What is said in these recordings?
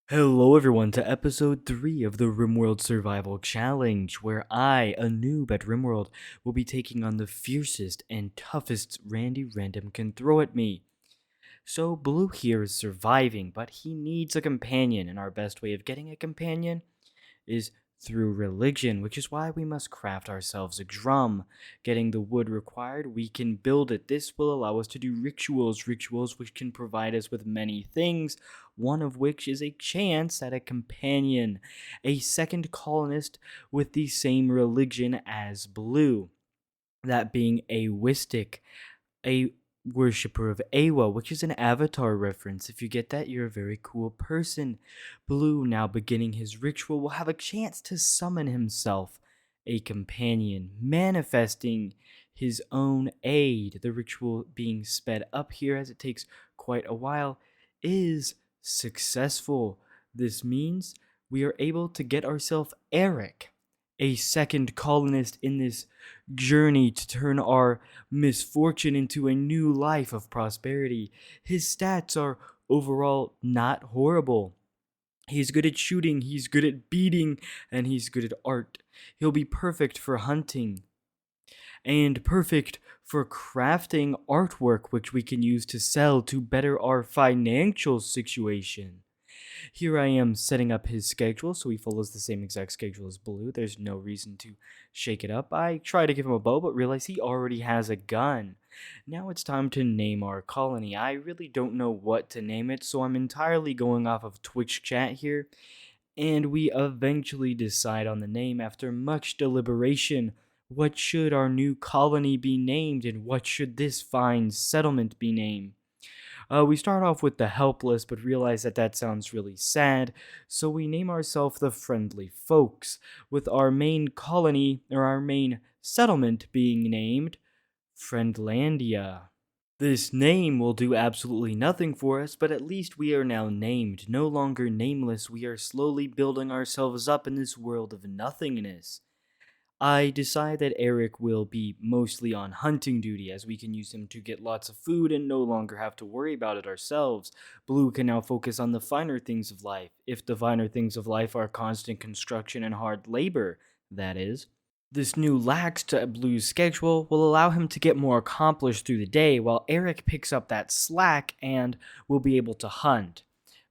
Hello everyone to episode 3 of the RimWorld Survival Challenge, where I, a noob at RimWorld, will be taking on the fiercest and toughest Randy Random can throw at me. So Blue here is surviving, but he needs a companion, and our best way of getting a companion is through religion, which is why we must craft ourselves a drum. Getting the wood required, we can build it. This will allow us to do rituals which can provide us with many things, one of which is a chance at a companion, a second colonist with the same religion as Blue, that being Awistic, a worshipper of Awa, which is an Avatar reference. If you get that, you're a very cool person. Blue, now beginning his ritual, will have a chance to summon himself a companion, manifesting his own aid. The ritual being sped up here, as it takes quite a while, is successful. This means we are able to get ourselves Eric, a second colonist in this journey to turn our misfortune into a new life of prosperity. His stats are overall not horrible. He's good at shooting, he's good at beating, and he's good at art. He'll be perfect for hunting and perfect for crafting artwork which we can use to sell to better our financial situation. Here I am setting up his schedule so he follows the same exact schedule as Blue. There's no reason to shake it up. I try to give him a bow, but realize he already has a gun. Now it's time to name our colony. I really don't know what to name it, so I'm entirely going off of Twitch chat here. And we eventually decide on the name after much deliberation. What should our new colony be named, and what should this fine settlement be named? We start off with the helpless, but realize that that sounds really sad, so we name ourselves the Friendly Folks, with our main colony, or our main settlement, being named Friendlandia. This name will do absolutely nothing for us, but at least we are now named. No longer nameless, we are slowly building ourselves up in this world of nothingness. I decide that Eric will be mostly on hunting duty, as we can use him to get lots of food and no longer have to worry about it ourselves. Blue can now focus on the finer things of life, if the finer things of life are constant construction and hard labor, that is. This new lax to Blue's schedule will allow him to get more accomplished through the day, while Eric picks up that slack and will be able to hunt.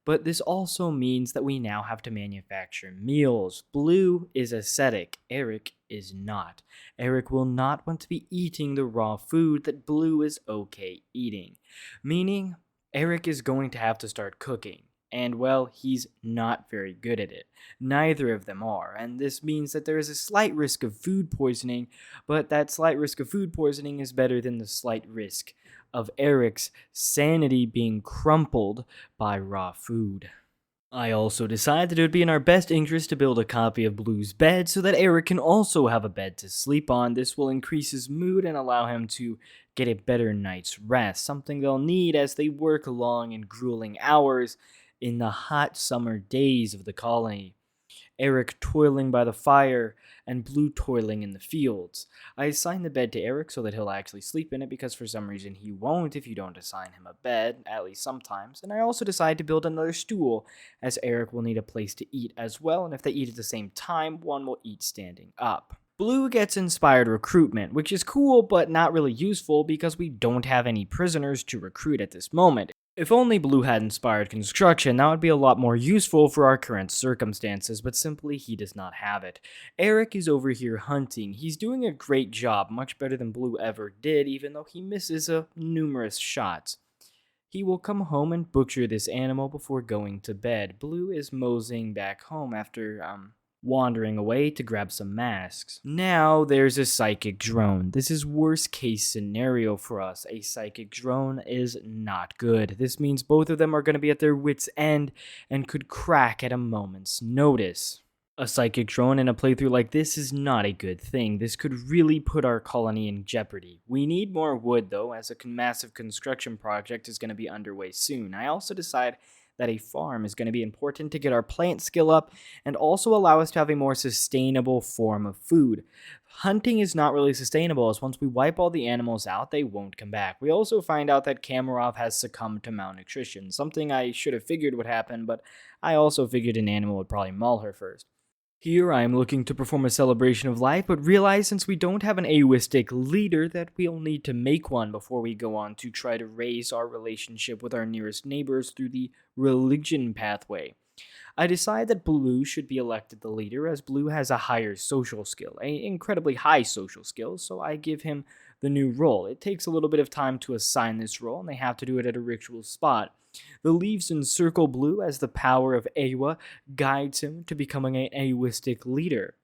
But this also means that we now have to manufacture meals. Blue is ascetic, Eric is not. Eric will not want to be eating the raw food that Blue is okay eating. Meaning, Eric is going to have to start cooking. And well, he's not very good at it. Neither of them are, and this means that there is a slight risk of food poisoning, but that slight risk of food poisoning is better than the slight risk of Eric's sanity being crumpled by raw food. I also decided that it would be in our best interest to build a copy of Blue's bed so that Eric can also have a bed to sleep on. This will increase his mood and allow him to get a better night's rest, something they'll need as they work long and grueling hours in the hot summer days of the colony. Eric toiling by the fire, and Blue toiling in the fields. I assign the bed to Eric so that he'll actually sleep in it, because for some reason he won't if you don't assign him a bed, at least sometimes. And I also decide to build another stool, as Eric will need a place to eat as well, and if they eat at the same time, one will eat standing up. Blue gets inspired recruitment, which is cool but not really useful because we don't have any prisoners to recruit at this moment. If only Blue had inspired construction, that would be a lot more useful for our current circumstances, but simply he does not have it. Eric is over here hunting. He's doing a great job, much better than Blue ever did, even though he misses numerous shots. He will come home and butcher this animal before going to bed. Blue is moseying back home after, wandering away to grab some masks. Now there's a psychic drone. This is worst case scenario for us. A psychic drone is not good. This means both of them are going to be at their wits' end and could crack at a moment's notice. A psychic drone in a playthrough like this is not a good thing. This could really put our colony in jeopardy. We need more wood though, as a massive construction project is going to be underway soon. I also decide that a farm is going to be important to get our plant skill up and also allow us to have a more sustainable form of food. Hunting is not really sustainable, as once we wipe all the animals out, they won't come back. We also find out that Kamarov has succumbed to malnutrition, something I should have figured would happen, but I also figured an animal would probably maul her first. Here I am looking to perform a celebration of life, but realize since we don't have an Aoistic leader that we'll need to make one before we go on to try to raise our relationship with our nearest neighbors through the religion pathway. I decide that Blue should be elected the leader, as Blue has a higher social skill, an incredibly high social skill, so I give him the new role. It takes a little bit of time to assign this role, and they have to do it at a ritual spot. The leaves encircle Blue as the power of Awa guides him to becoming an Aoistic leader.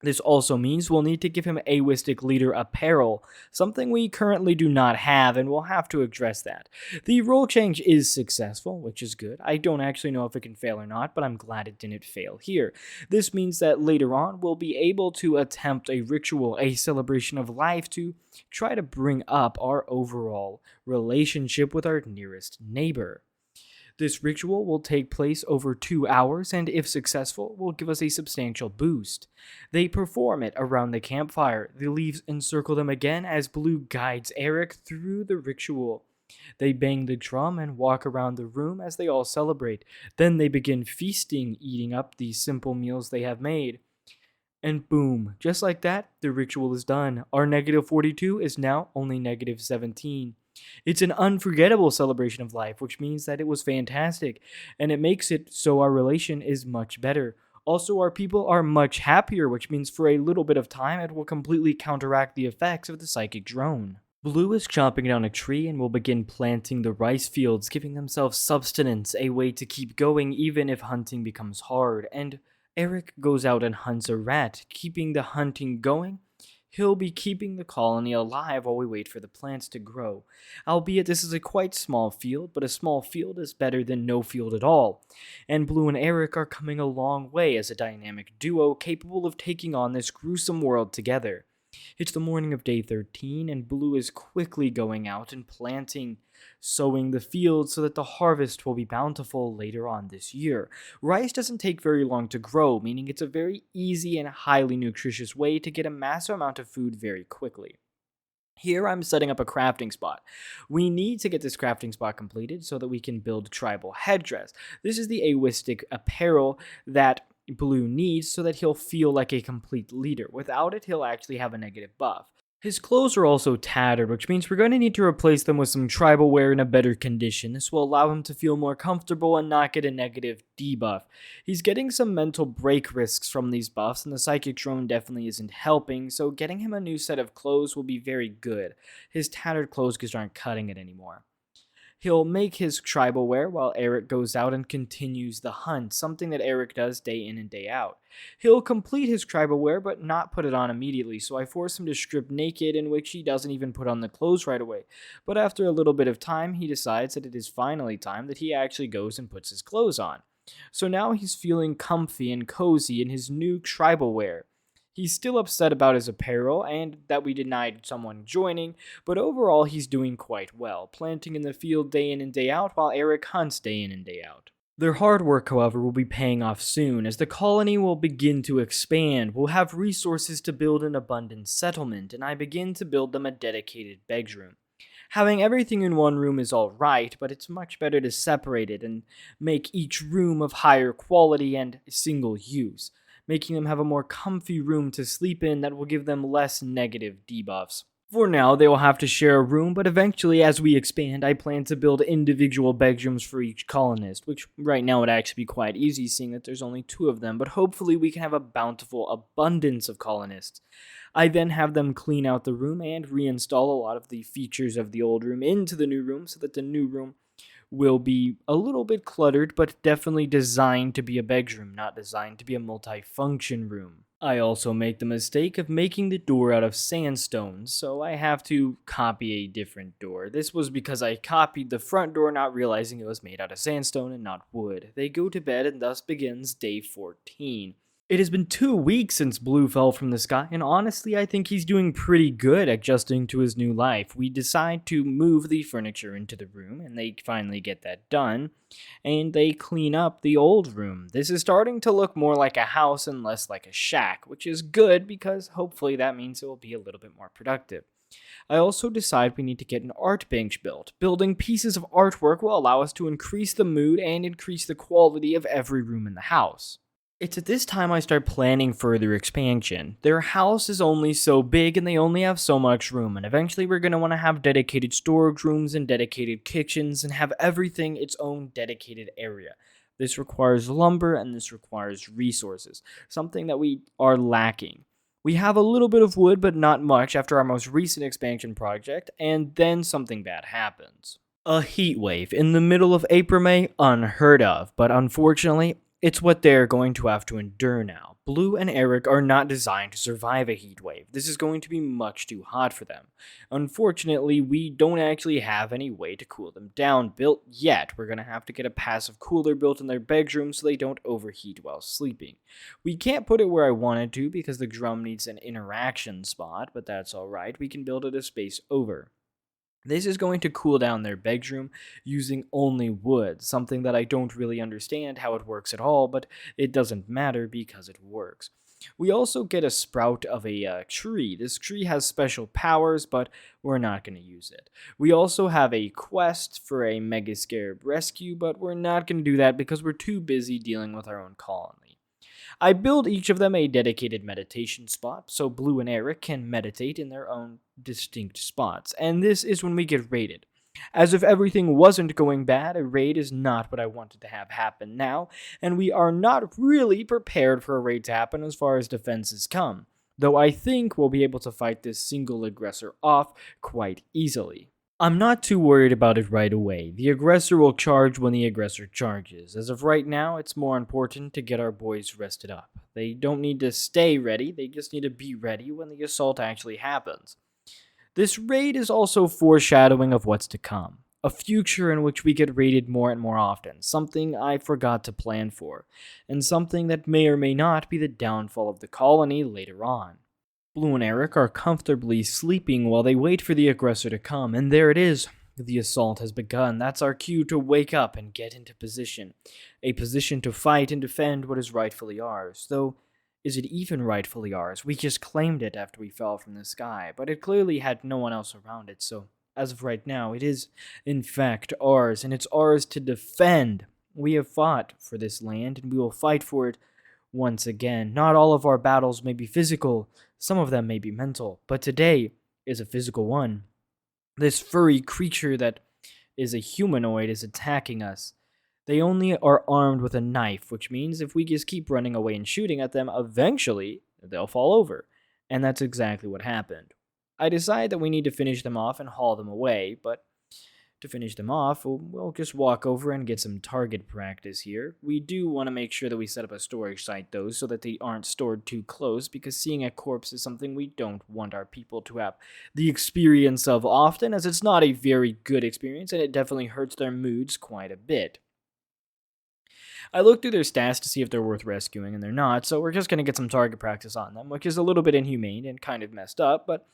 This also means we'll need to give him Aoistic leader apparel, something we currently do not have, and we'll have to address that. The role change is successful, which is good. I don't actually know if it can fail or not, but I'm glad it didn't fail here. This means that later on we'll be able to attempt a ritual, a celebration of life, to try to bring up our overall relationship with our nearest neighbor. This ritual will take place over 2 hours, and if successful, will give us a substantial boost. They perform it around the campfire. The leaves encircle them again as Blue guides Eric through the ritual. They bang the drum and walk around the room as they all celebrate. Then they begin feasting, eating up the simple meals they have made. And boom, just like that, the ritual is done. Our -42 is now only -17. It's an unforgettable celebration of life, which means that it was fantastic, and it makes it so our relation is much better. Also, our people are much happier, which means for a little bit of time it will completely counteract the effects of the psychic drone. Blue is chopping down a tree and will begin planting the rice fields, giving themselves subsistence, a way to keep going even if hunting becomes hard. And Eric goes out and hunts a rat, keeping the hunting going. He'll be keeping the colony alive while we wait for the plants to grow. Albeit this is a quite small field, but a small field is better than no field at all. And Blue and Eric are coming a long way as a dynamic duo capable of taking on this gruesome world together. It's the morning of day 13, and Blue is quickly going out and planting, sowing the fields so that the harvest will be bountiful later on this year. Rice doesn't take very long to grow, meaning it's a very easy and highly nutritious way to get a massive amount of food very quickly. Here I'm setting up a crafting spot. We need to get this crafting spot completed so that we can build tribal headdress. This is the Aoistic apparel that Blue needs so that he'll feel like a complete leader. Without it, he'll actually have a negative buff. His clothes are also tattered, which means we're going to need to replace them with some tribal wear in a better condition. This will allow him to feel more comfortable and not get a negative debuff. He's getting some mental break risks from these buffs, and the psychic drone definitely isn't helping, so getting him a new set of clothes will be very good. His tattered clothes just aren't cutting it anymore. He'll make his tribal wear while Eric goes out and continues the hunt, something that Eric does day in and day out. He'll complete his tribal wear but not put it on immediately, so I force him to strip naked, in which he doesn't even put on the clothes right away. But after a little bit of time, he decides that it is finally time that he actually goes and puts his clothes on. So now he's feeling comfy and cozy in his new tribal wear. He's still upset about his apparel and that we denied someone joining, but overall he's doing quite well, planting in the field day in and day out while Eric hunts day in and day out. Their hard work, however, will be paying off soon, as the colony will begin to expand. We'll have resources to build an abundant settlement, and I begin to build them a dedicated bedroom. Having everything in one room is alright, but it's much better to separate it and make each room of higher quality and single use, making them have a more comfy room to sleep in that will give them less negative debuffs. For now, they will have to share a room, but eventually, as we expand, I plan to build individual bedrooms for each colonist, which right now would actually be quite easy, seeing that there's only 2 of them, but hopefully we can have a bountiful abundance of colonists. I then have them clean out the room and reinstall a lot of the features of the old room into the new room so that the new room will be a little bit cluttered, but definitely designed to be a bedroom, not designed to be a multi-function room. I also make the mistake of making the door out of sandstone, so I have to copy a different door. This was because I copied the front door, not realizing it was made out of sandstone and not wood. They go to bed, and thus begins day 14. It has been 2 weeks since Blue fell from the sky, and honestly, I think he's doing pretty good adjusting to his new life. We decide to move the furniture into the room, and they finally get that done, and they clean up the old room. This is starting to look more like a house and less like a shack, which is good because hopefully that means it will be a little bit more productive. I also decide we need to get an art bench built. Building pieces of artwork will allow us to increase the mood and increase the quality of every room in the house. It's at this time I start planning further expansion. Their house is only so big and they only have so much room, and eventually we're going to want to have dedicated storage rooms and dedicated kitchens and have everything its own dedicated area. This requires lumber and this requires resources, something that we are lacking. We have a little bit of wood, but not much after our most recent expansion project, and then something bad happens. A heat wave in the middle of April May, unheard of, but unfortunately, it's what they're going to have to endure now. Blue and Eric are not designed to survive a heat wave. This is going to be much too hot for them. Unfortunately, we don't actually have any way to cool them down built yet. We're going to have to get a passive cooler built in their bedroom so they don't overheat while sleeping. We can't put it where I wanted to because the drum needs an interaction spot, but that's alright. We can build it a space over. This is going to cool down their bedroom using only wood, something that I don't really understand how it works at all, but it doesn't matter because it works. We also get a sprout of a tree. This tree has special powers, but we're not going to use it. We also have a quest for a Mega Scarab rescue, but we're not going to do that because we're too busy dealing with our own colony. I build each of them a dedicated meditation spot so Blue and Eric can meditate in their own distinct spots, and this is when we get raided. As if everything wasn't going bad, a raid is not what I wanted to have happen now, and we are not really prepared for a raid to happen as far as defenses come, though I think we'll be able to fight this single aggressor off quite easily. I'm not too worried about it right away. The aggressor will charge when the aggressor charges. As of right now, it's more important to get our boys rested up. They don't need to stay ready, they just need to be ready when the assault actually happens. This raid is also foreshadowing of what's to come. A future in which we get raided more and more often, something I forgot to plan for, and something that may or may not be the downfall of the colony later on. Blue and Eric are comfortably sleeping while they wait for the aggressor to come, and there it is. The assault has begun. That's our cue to wake up and get into position. A position to fight and defend what is rightfully ours. Though, is it even rightfully ours? We just claimed it after we fell from the sky, but it clearly had no one else around it, so as of right now, it is, in fact, ours, and it's ours to defend. We have fought for this land, and we will fight for it once again. Not all of our battles may be physical, some of them may be mental, but today is a physical one. This furry creature that is a humanoid is attacking us. They only are armed with a knife, which means if we just keep running away and shooting at them, eventually they'll fall over. And that's exactly what happened. I decide that we need to finish them off and haul them away, but to finish them off, we'll just walk over and get some target practice here. We do want to make sure that we set up a storage site, though, so that they aren't stored too close, because seeing a corpse is something we don't want our people to have the experience of often, as it's not a very good experience, and it definitely hurts their moods quite a bit. I looked through their stats to see if they're worth rescuing, and they're not, so we're just going to get some target practice on them, which is a little bit inhumane and kind of messed up, but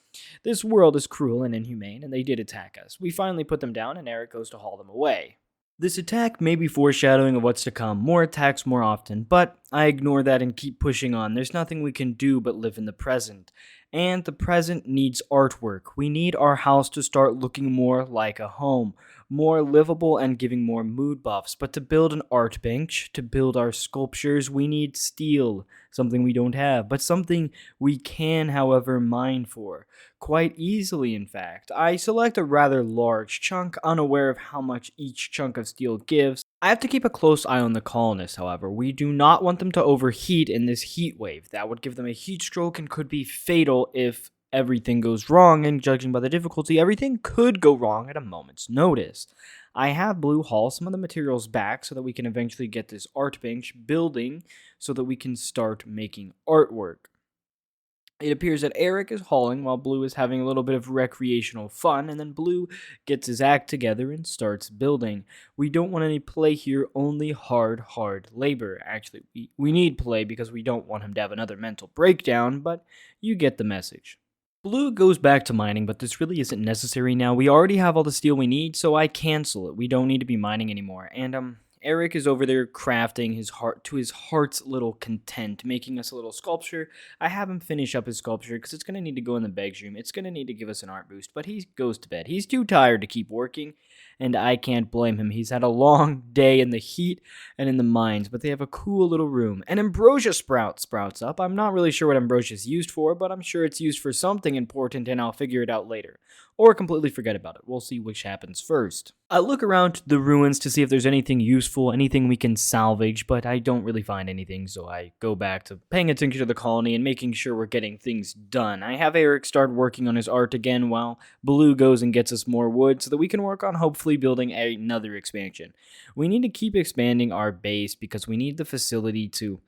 this world is cruel and inhumane, and they did attack us. We finally put them down, and Eric goes to haul them away. This attack may be foreshadowing of what's to come, more attacks more often, but I ignore that and keep pushing on. There's nothing we can do but live in the present. And the present needs artwork. We need our house to start looking more like a home, more livable and giving more mood buffs. But to build an art bench, to build our sculptures, we need steel, something we don't have, but something we can, however, mine for. Quite easily, in fact. I select a rather large chunk, unaware of how much each chunk of steel gives. I have to keep a close eye on the colonists, however. We do not want them to overheat in this heat wave. That would give them a heat stroke and could be fatal if everything goes wrong, and judging by the difficulty, everything could go wrong at a moment's notice. I have Blue haul some of the materials back so that we can eventually get this art bench building so that we can start making artwork. It appears that Eric is hauling while Blue is having a little bit of recreational fun, and then Blue gets his act together and starts building. We don't want any play here, only hard labor. Actually, we need play because we don't want him to have another mental breakdown, but you get the message. Blue goes back to mining, but this really isn't necessary now. We already have all the steel we need, so I cancel it. We don't need to be mining anymore. And Eric is over there crafting his heart to his heart's little content, making us a little sculpture. I have him finish up his sculpture because it's gonna need to go in the bedroom. It's gonna need to give us an art boost, but he goes to bed. He's too tired to keep working, and I can't blame him. He's had a long day in the heat and in the mines, but they have a cool little room. An ambrosia sprouts up. I'm not really sure what ambrosia is used for, but I'm sure it's used for something important, and I'll figure it out later. Or completely forget about it. We'll see which happens first. I look around the ruins to see if there's anything useful, anything we can salvage, but I don't really find anything, so I go back to paying attention to the colony and making sure we're getting things done. I have Eric start working on his art again while Blue goes and gets us more wood so that we can work on hopefully building another expansion. We need to keep expanding our base because we need the facility to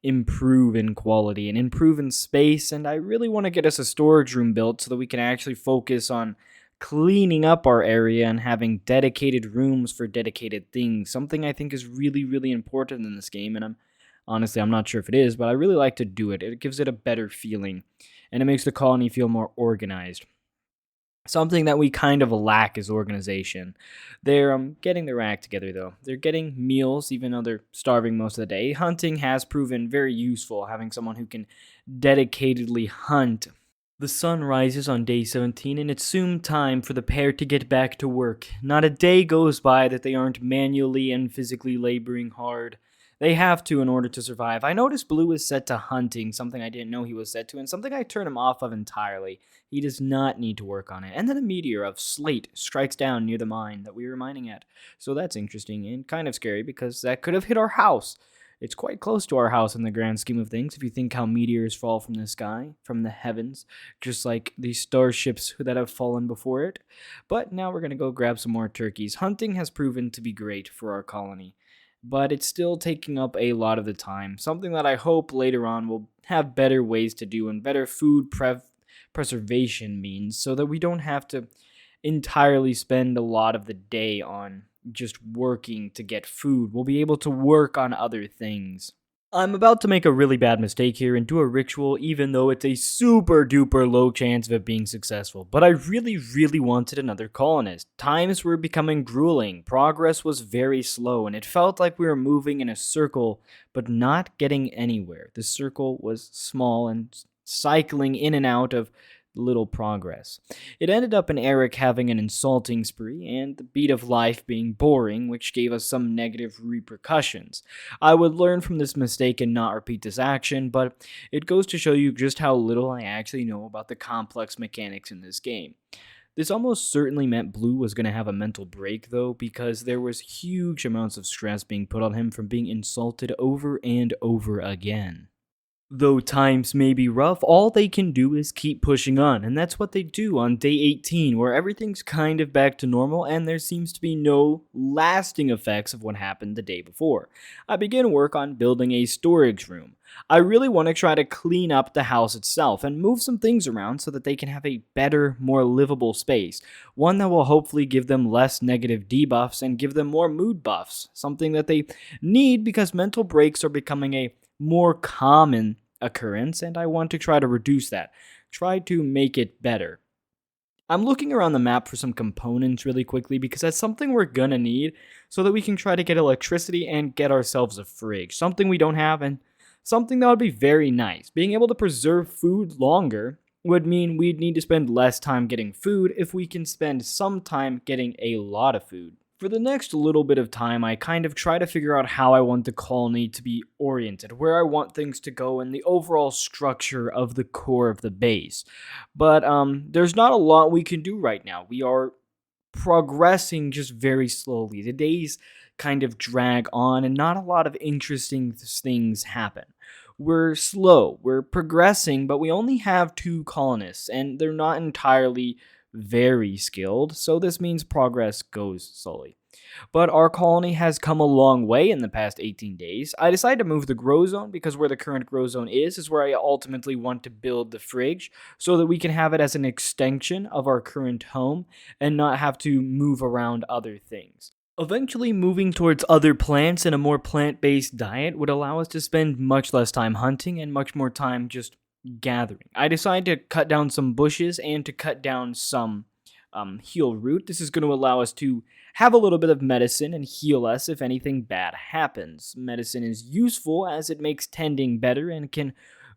improve in quality and improve in space, and I really want to get us a storage room built so that we can actually focus on cleaning up our area and having dedicated rooms for dedicated things. Something I think is really important in this game, and I'm not sure if it is, but I really like to do it. It gives it a better feeling, and it makes the colony feel more organized. Something that we kind of lack is organization. They're getting their act together, though. They're getting meals, even though they're starving most of the day. Hunting has proven very useful, having someone who can dedicatedly hunt. The sun rises on day 17, and it's soon time for the pair to get back to work. Not a day goes by that they aren't manually and physically laboring hard. They have to in order to survive. I noticed Blue is set to hunting, something I didn't know he was set to, and something I turned him off of entirely. He does not need to work on it. And then a meteor of slate strikes down near the mine that we were mining at. So that's interesting and kind of scary because that could have hit our house. It's quite close to our house in the grand scheme of things if you think how meteors fall from the sky, from the heavens, just like the starships that have fallen before it. But now we're going to go grab some more turkeys. Hunting has proven to be great for our colony, but it's still taking up a lot of the time. Something that I hope later on will have better ways to do and better food preservation means so that we don't have to entirely spend a lot of the day on just working to get food. We'll be able to work on other things. I'm about to make a really bad mistake here and do a ritual even though it's a super duper low chance of it being successful, but I really wanted another colonist. Times were becoming grueling, progress was very slow, and it felt like we were moving in a circle but not getting anywhere. The circle was small and cycling in and out of little progress. It ended up in Eric having an insulting spree and the beat of life being boring, which gave us some negative repercussions. I would learn from this mistake and not repeat this action, but it goes to show you just how little I actually know about the complex mechanics in this game. This almost certainly meant Blue was going to have a mental break, though, because there was huge amounts of stress being put on him from being insulted over and over again. Though times may be rough, all they can do is keep pushing on, and that's what they do on day 18, where everything's kind of back to normal and there seems to be no lasting effects of what happened the day before. I begin work on building a storage room. I really want to try to clean up the house itself and move some things around so that they can have a better, more livable space. One that will hopefully give them less negative debuffs and give them more mood buffs, something that they need because mental breaks are becoming a more common occurrence, and I want to try to reduce that. Try to make it better. I'm looking around the map for some components really quickly because that's something we're gonna need so that we can try to get electricity and get ourselves a fridge. Something we don't have and something that would be very nice. Being able to preserve food longer would mean we'd need to spend less time getting food if we can spend some time getting a lot of food. For the next little bit of time, I kind of try to figure out how I want the colony to be oriented, where I want things to go, and the overall structure of the core of the base. But there's not a lot we can do right now. We are progressing just very slowly. The days kind of drag on, and not a lot of interesting things happen. We're slow, we're progressing, but we only have 2 colonists, and they're not entirely very skilled, so this means progress goes slowly. But our colony has come a long way in the past 18 days. I decided to move the grow zone because where the current grow zone is where I ultimately want to build the fridge so that we can have it as an extension of our current home and not have to move around other things. Eventually, moving towards other plants and a more plant based diet would allow us to spend much less time hunting and much more time just gathering. I decided to cut down some bushes and to cut down some heal root. This is going to allow us to have a little bit of medicine and heal us if anything bad happens. Medicine is useful as it makes tending better and can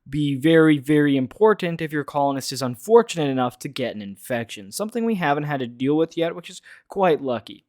be very, very important if your colonist is unfortunate enough to get an infection, something we haven't had to deal with yet, which is quite lucky.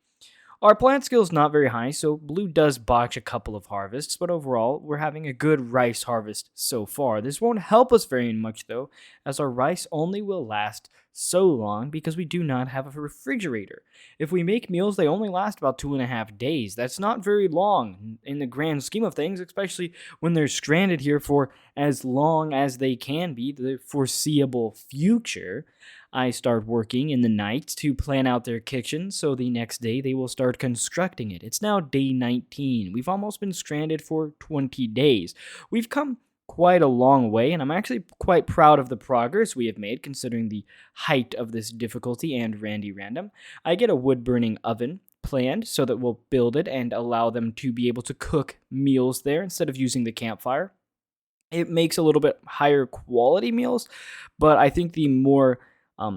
Our plant skill is not very high, so Blue does botch a couple of harvests, but overall, we're having a good rice harvest so far. This won't help us very much, though, as our rice only will last so long because we do not have a refrigerator. If we make meals, they only last about 2.5 days. That's not very long in the grand scheme of things, especially when they're stranded here for as long as they can be, the foreseeable future. I start working in the night to plan out their kitchen, so the next day they will start constructing it. It's now day 19. We've almost been stranded for 20 days. We've come quite a long way, and I'm actually quite proud of the progress we have made considering the height of this difficulty and Randy Random. I get a wood-burning oven planned so that we'll build it and allow them to be able to cook meals there instead of using the campfire. It makes a little bit higher quality meals, but I think the more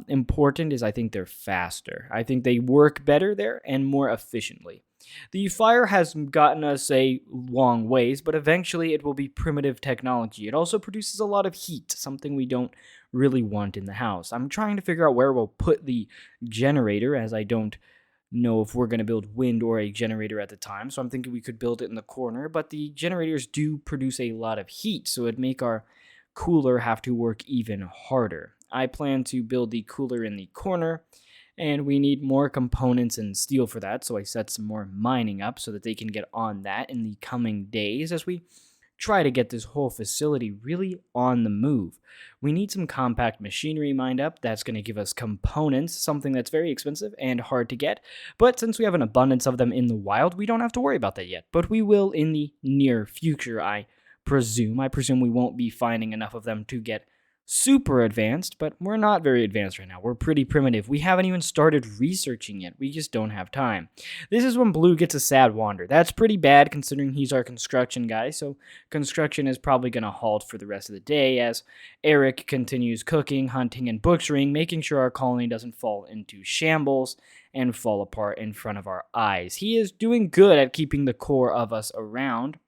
important is I think they're faster. I think they work better there and more efficiently. The fire has gotten us a long ways, but eventually it will be primitive technology. It also produces a lot of heat, something we don't really want in the house. I'm trying to figure out where we'll put the generator, as I don't know if we're going to build wind or a generator at the time, so I'm thinking we could build it in the corner, but the generators do produce a lot of heat, so it'd make our cooler have to work even harder. I plan to build the cooler in the corner, and we need more components and steel for that, so I set some more mining up so that they can get on that in the coming days as we try to get this whole facility really on the move. We need some compact machinery mined up that's going to give us components, something that's very expensive and hard to get, but since we have an abundance of them in the wild, we don't have to worry about that yet, but we will in the near future, I presume. I presume we won't be finding enough of them to get super advanced, but we're not very advanced right now. We're pretty primitive. We haven't even started researching yet. We just don't have time. This is when Blue gets a sad wander. That's pretty bad considering he's our construction guy, so construction is probably going to halt for the rest of the day as Eric continues cooking, hunting, and butchering, making sure our colony doesn't fall into shambles and fall apart in front of our eyes. He is doing good at keeping the core of us around,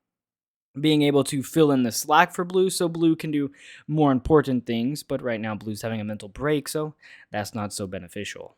being able to fill in the slack for Blue so Blue can do more important things, but right now Blue's having a mental break, so that's not so beneficial.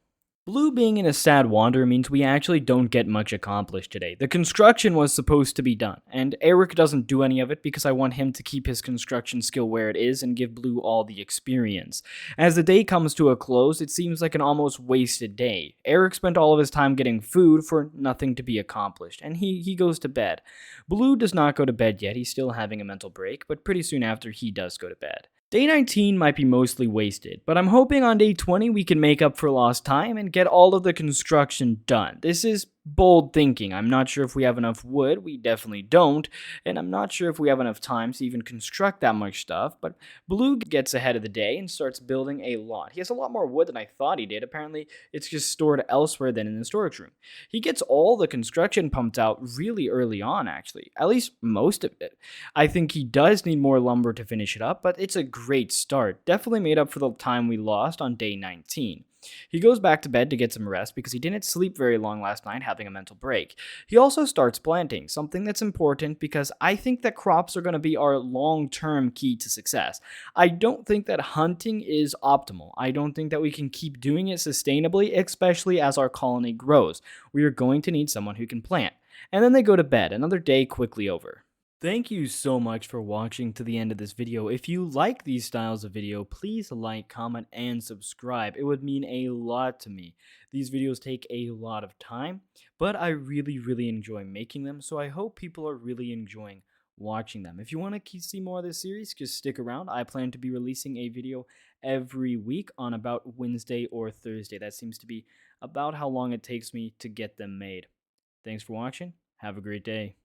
Blue being in a sad wander means we actually don't get much accomplished today. The construction was supposed to be done, and Eric doesn't do any of it because I want him to keep his construction skill where it is and give Blue all the experience. As the day comes to a close, it seems like an almost wasted day. Eric spent all of his time getting food for nothing to be accomplished, and he goes to bed. Blue does not go to bed yet, he's still having a mental break, but pretty soon after he does go to bed. Day 19 might be mostly wasted, but I'm hoping on day 20 we can make up for lost time and get all of the construction done. This is bold thinking. I'm not sure if we have enough wood, we definitely don't, and I'm not sure if we have enough time to even construct that much stuff, but Blue gets ahead of the day and starts building a lot. He has a lot more wood than I thought he did. Apparently, it's just stored elsewhere than in the storage room. He gets all the construction pumped out really early on, actually, at least most of it. I think he does need more lumber to finish it up, but it's a great start. Definitely made up for the time we lost on day 19. He goes back to bed to get some rest because he didn't sleep very long last night having a mental break. He also starts planting, something that's important because I think that crops are going to be our long-term key to success. I don't think that hunting is optimal. I don't think that we can keep doing it sustainably, especially as our colony grows. We are going to need someone who can plant. And then they go to bed, another day quickly over. Thank you so much for watching to the end of this video. If you like these styles of video, please like, comment, and subscribe. It would mean a lot to me. These videos take a lot of time, but I really enjoy making them, so I hope people are really enjoying watching them. If you want to see more of this series, just stick around. I plan to be releasing a video every week on about Wednesday or Thursday. That seems to be about how long it takes me to get them made. Thanks for watching. Have a great day.